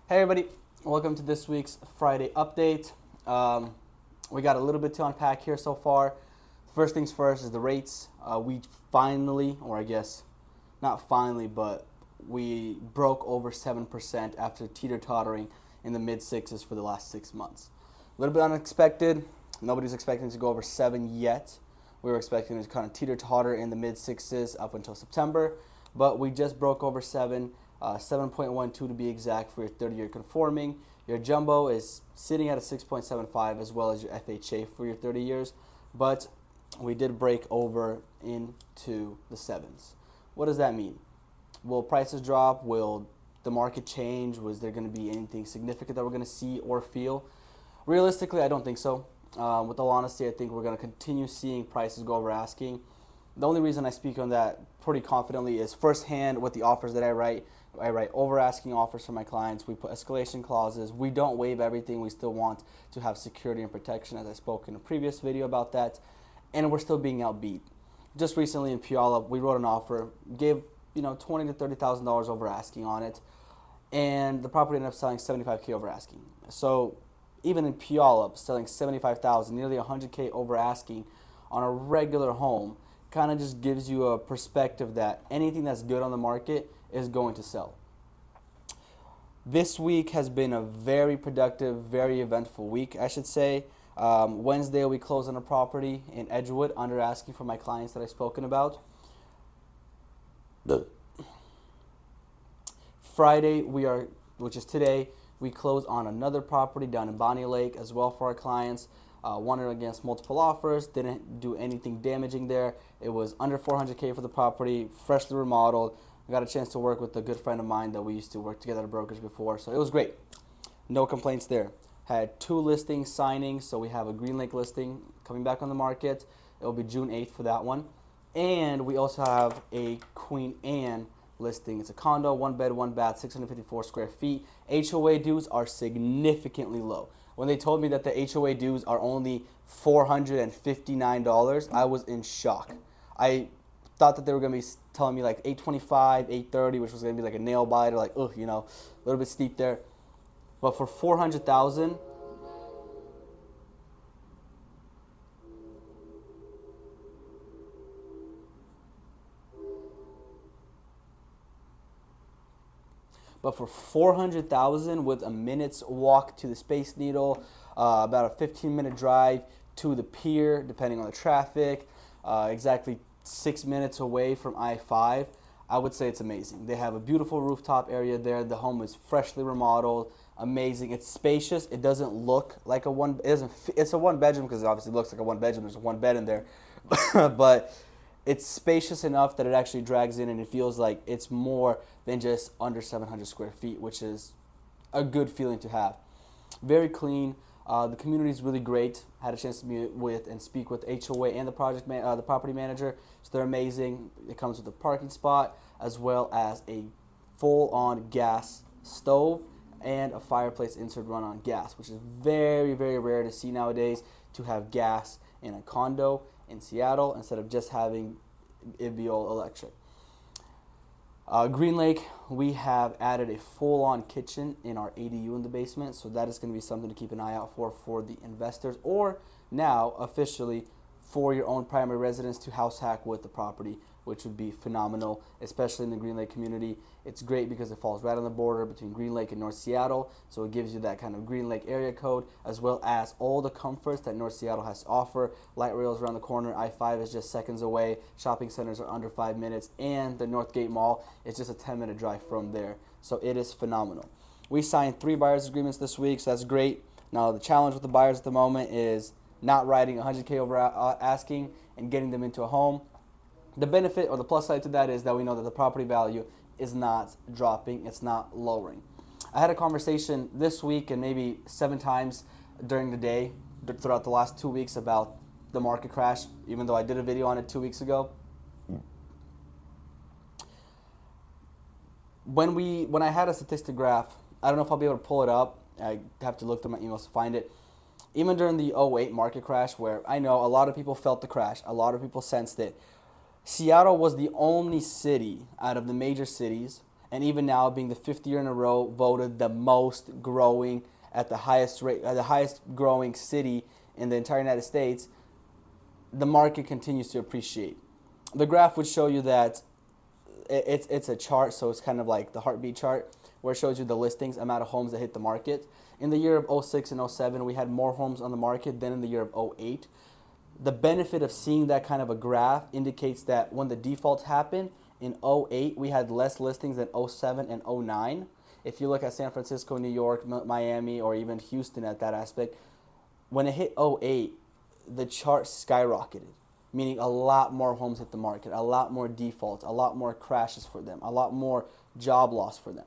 Hey everybody, welcome to this week's Friday update. We got a little bit to unpack here so far. First things first is the rates. We finally, or I guess not finally, but we broke over 7% after teeter-tottering in the mid-sixes for the last 6 months. A little bit unexpected. Nobody's expecting to go over 7 yet. We were expecting to kind of teeter-totter in the mid-sixes up until September, but we just broke over 7. 7.12 to be exact for your 30-year conforming. Your jumbo is sitting at a 6.75 as well as your FHA for your 30 years, but we did break over into the 7s. What does that mean? Will prices drop? Will the market change? Was there going to be anything significant that we're going to see or feel? Realistically, I don't think so. With all honesty, I think we're going to continue seeing prices go over asking. The only reason I speak on that pretty confidently is firsthand with the offers that I write. I write over asking offers for my clients. We put escalation clauses. We don't waive everything. We still want to have security and protection, as I spoke in a previous video about that. And we're still being outbeat. Just recently in Puyallup, we wrote an offer, gave $20,000 to $30,000 over asking on it, and the property ended up selling $75K over asking. So even in Puyallup, selling $75,000, nearly $100K over asking on a regular home, kind of just gives you a perspective that anything that's good on the market is going to sell. This week has been a very productive, very eventful week, I should say. Wednesday we closed on a property in Edgewood under asking for my clients that I've spoken about. Friday which is today, we closed on another property down in Bonnie Lake as well for our clients. Won it against multiple offers, didn't do anything damaging there. It was under $400K for the property, freshly remodeled. I got a chance to work with a good friend of mine that we used to work together at a brokerage before, so it was great. No complaints there. Had 2 listings signings, so we have a Green Lake listing coming back on the market. It will be June 8th for that one. And we also have a Queen Anne listing. It's a condo, 1 bed, 1 bath, 654 square feet. HOA dues are significantly low. When they told me that the HOA dues are only $459, I was in shock. I thought that they were going to be telling me like $825, $830, which was going to be like a nail biter, like, ugh, a little bit steep there. But for $400,000, with a minute's walk to the Space Needle, about a 15-minute drive to the pier, depending on the traffic, exactly 6 minutes away from I-5, I would say it's amazing. They have a beautiful rooftop area there. The home is freshly remodeled, amazing. It's spacious. It doesn't look like a one. It's a 1 bedroom because it obviously looks like a 1 bedroom. There's 1 bed in there, but it's spacious enough that it actually drags in and it feels like it's more than just under 700 square feet, which is a good feeling to have. Very clean. The community is really great. Had a chance to meet with and speak with HOA and the the property manager. So they're amazing. It comes with a parking spot as well as a full-on gas stove and a fireplace insert run on gas, which is very, very rare to see nowadays, to have gas in a condo in Seattle instead of just having it be all electric. Green Lake, we have added a full-on kitchen in our ADU in the basement, so that is going to be something to keep an eye out for the investors, or now officially for your own primary residence to house hack with the property, which would be phenomenal, especially in the Green Lake community. It's great because it falls right on the border between Green Lake and North Seattle, so it gives you that kind of Green Lake area code, as well as all the comforts that North Seattle has to offer. Light rails around the corner, I-5 is just seconds away, shopping centers are under 5 minutes, and the Northgate Mall is just a 10-minute drive from there, so it is phenomenal. We signed 3 buyers agreements this week, so that's great. Now the challenge with the buyers at the moment is not writing 100K over asking and getting them into a home. The benefit or the plus side to that is that we know that the property value is not dropping, it's not lowering. I had a conversation this week and maybe 7 times during the day throughout the last 2 weeks about the market crash, even though I did a video on it 2 weeks ago. When I had a statistic graph, I don't know if I'll be able to pull it up. I have to look through my emails to find it. Even during the 08 market crash, where I know a lot of people felt the crash, a lot of people sensed it, Seattle was the only city out of the major cities, and even now being the fifth year in a row voted the most growing at the highest rate, the highest growing city in the entire United States, the market continues to appreciate. The graph would show you that it's a chart, so it's kind of like the heartbeat chart, where it shows you the listings, amount of homes that hit the market. In the year of 06 and 07, we had more homes on the market than in the year of 08. The benefit of seeing that kind of a graph indicates that when the defaults happened in 08, we had less listings than 07 and 09. If you look at San Francisco, New York, Miami, or even Houston at that aspect, when it hit 08, the chart skyrocketed, meaning a lot more homes hit the market, a lot more defaults, a lot more crashes for them, a lot more job loss for them.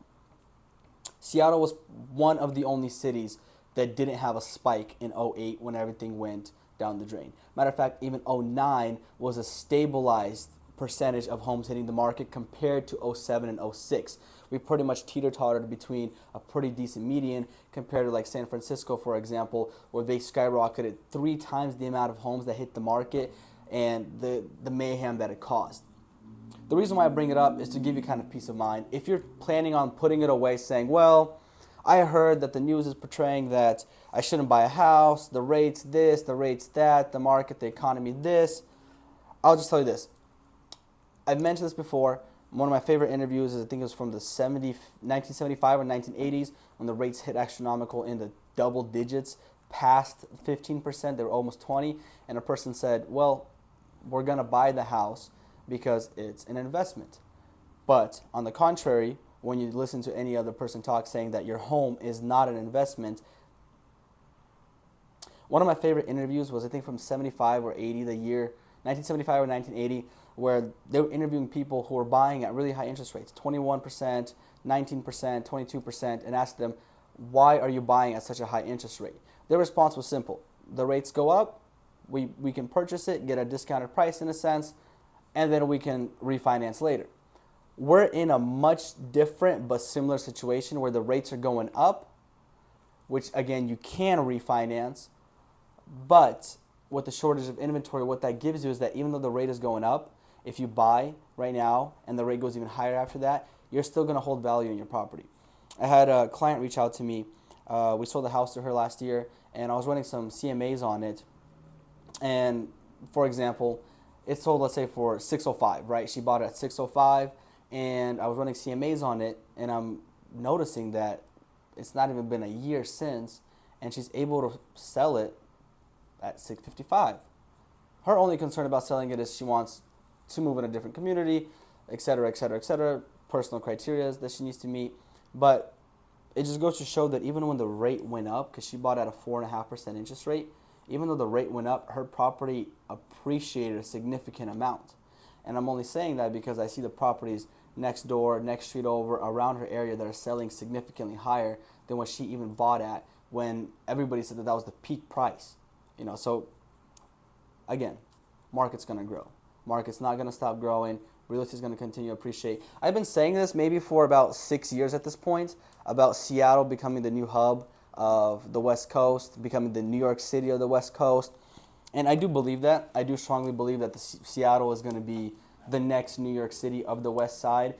Seattle was one of the only cities that didn't have a spike in 08 when everything went down the drain. Matter of fact, even 09 was a stabilized percentage of homes hitting the market compared to 07 and 06. We pretty much teeter-tottered between a pretty decent median compared to like San Francisco, for example, where they skyrocketed 3 times the amount of homes that hit the market and the mayhem that it caused. The reason why I bring it up is to give you kind of peace of mind. If you're planning on putting it away saying, well, I heard that the news is portraying that I shouldn't buy a house, the rates this, the rates that, the market, the economy this, I'll just tell you this. I've mentioned this before. One of my favorite interviews is, I think it was from the 1975 or 1980s, when the rates hit astronomical in the double digits, past 15%, they were almost 20, and a person said, well, we're going to buy the house because it's an investment. But on the contrary, when you listen to any other person talk saying that your home is not an investment, one of my favorite interviews was, I think, from 75 or 80, the year 1975 or 1980, where they were interviewing people who were buying at really high interest rates, 21%, 19%, 22%, and asked them, why are you buying at such a high interest rate? Their response was simple. The rates go up, we can purchase it, get a discounted price in a sense, and then we can refinance later. We're in a much different but similar situation where the rates are going up, which again, you can refinance, but with the shortage of inventory, what that gives you is that even though the rate is going up, if you buy right now and the rate goes even higher after that, you're still going to hold value in your property. I had a client reach out to me. We sold a house to her last year, and I was running some CMAs on it. And for example, it sold, let's say, for 605, right? She bought it at 605, and I was running CMAs on it, and I'm noticing that it's not even been a year since, and she's able to sell it at 655. Her only concern about selling it is she wants to move in a different community, et cetera, et cetera, et cetera, personal criteria that she needs to meet. But it just goes to show that even when the rate went up, because she bought at a 4.5% interest rate, even though the rate went up, her property appreciated a significant amount. And I'm only saying that because I see the properties next door, next street over, around her area that are selling significantly higher than what she even bought at when everybody said that that was the peak price. You know, so again, market's going to grow. Market's not going to stop growing. Real estate is going to continue to appreciate. I've been saying this maybe for about 6 years at this point, about Seattle becoming the new hub of the West Coast, becoming the New York City of the West Coast. And I do believe that. I do strongly believe that Seattle is going to be the next New York City of the West Side.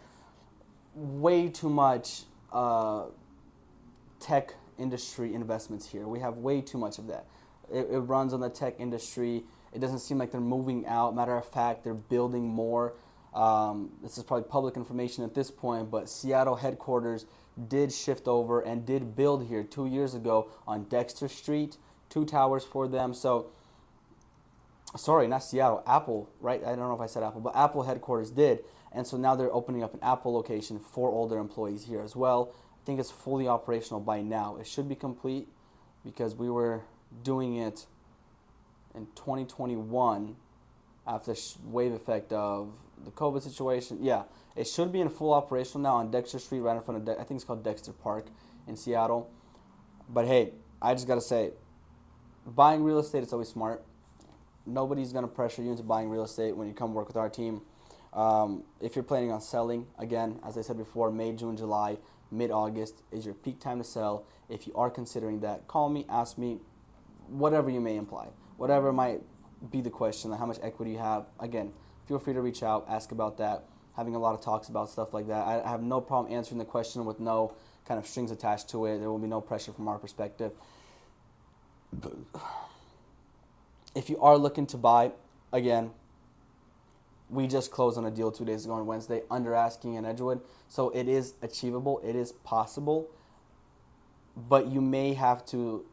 Way too much tech industry investments here. We have way too much of that. It runs on the tech industry. It doesn't seem like they're moving out. Matter of fact, they're building more. This is probably public information at this point, but Seattle headquarters did shift over and did build here 2 years ago on Dexter Street, 2 towers for them. So, sorry, not Seattle, Apple, right? I don't know if I said Apple, but Apple headquarters did. And so now they're opening up an Apple location for all their employees here as well. I think it's fully operational by now. It should be complete because we were doing it in 2021 after the wave effect of the COVID situation. Yeah, it should be in full operational now on Dexter Street, right in front of, I think it's called Dexter Park in Seattle. But hey, I just got to say, buying real estate is always smart. Nobody's going to pressure you into buying real estate when you come work with our team. If you're planning on selling, again, as I said before, May, June, July, mid-August is your peak time to sell. If you are considering that, call me, ask me, whatever you may imply, whatever might be the question, like how much equity you have. Again, feel free to reach out, ask about that. having a lot of talks about stuff like that. I have no problem answering the question with no kind of strings attached to it. There will be no pressure from our perspective. If you are looking to buy, again, we just closed on a deal 2 days ago on Wednesday, under asking in Edgewood. So it is achievable. It is possible. But you may have to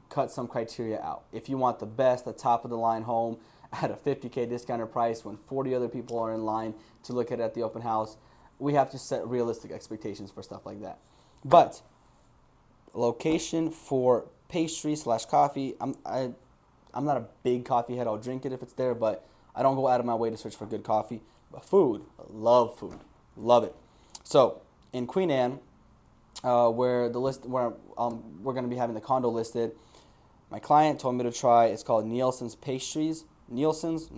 cut some criteria out. If you want the best, the top of the line home at a $50K discounted price when 40 other people are in line to look at the open house, we have to set realistic expectations for stuff like that. But location for pastry / coffee, I'm not a big coffee head. I'll drink it if it's there, but I don't go out of my way to search for good coffee. But food, love food, love it. So in Queen Anne, where we're going to be having the condo listed, my client told me to try. It's called Nielsen's Pastries. Nielsen's.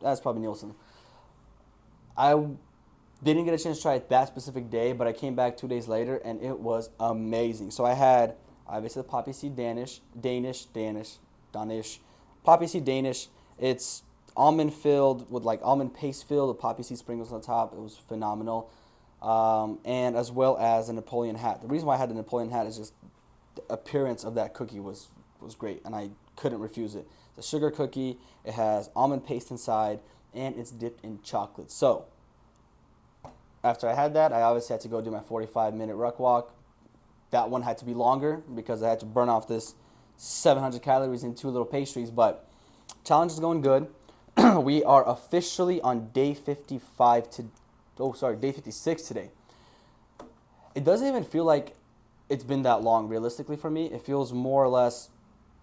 That's probably Nielsen. I didn't get a chance to try it that specific day, but I came back 2 days later and it was amazing. So I had obviously the poppy seed Danish, poppy seed Danish. It's almond filled with like almond paste filled with poppy seed sprinkles on top. It was phenomenal. And as well as a Napoleon hat. The reason why I had the Napoleon hat is just the appearance of that cookie was great, and I couldn't refuse it. It's a sugar cookie. It has almond paste inside, and it's dipped in chocolate. So after I had that, I obviously had to go do my 45-minute ruck walk. That one had to be longer because I had to burn off this 700 calories in 2 little pastries, but challenge is going good. We are officially on day 56 today. It doesn't even feel like it's been that long realistically for me. It feels more or less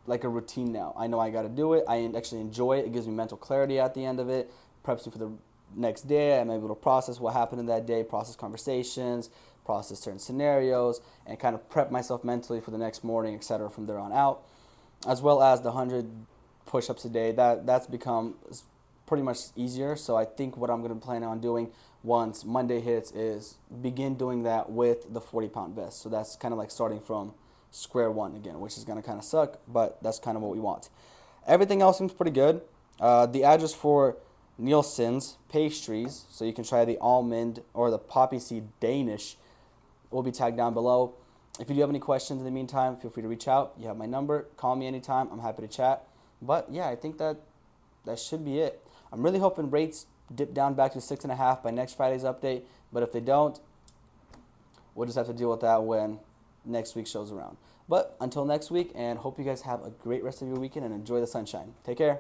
like a routine now. I know I got to do it. I actually enjoy it. It gives me mental clarity at the end of it. Preps me for the next day. I'm able to process what happened in that day, process conversations, process certain scenarios, and kind of prep myself mentally for the next morning, etc. from there on out. As well as the 100 push-ups a day. That's become pretty much easier. So I think what I'm going to plan on doing once Monday hits is begin doing that with the 40-pound vest. So that's kind of like starting from square one again, which is going to kind of suck, but that's kind of what we want. Everything else seems pretty good. The address for Nielsen's Pastries, so you can try the almond or the poppy seed Danish, will be tagged down below. If you do have any questions in the meantime, feel free to reach out. You have my number. Call me anytime. I'm happy to chat. But yeah, I think that should be it. I'm really hoping rates dip down back to 6.5 by next Friday's update. But if they don't, we'll just have to deal with that when next week shows around. But until next week, and hope you guys have a great rest of your weekend and enjoy the sunshine. Take care.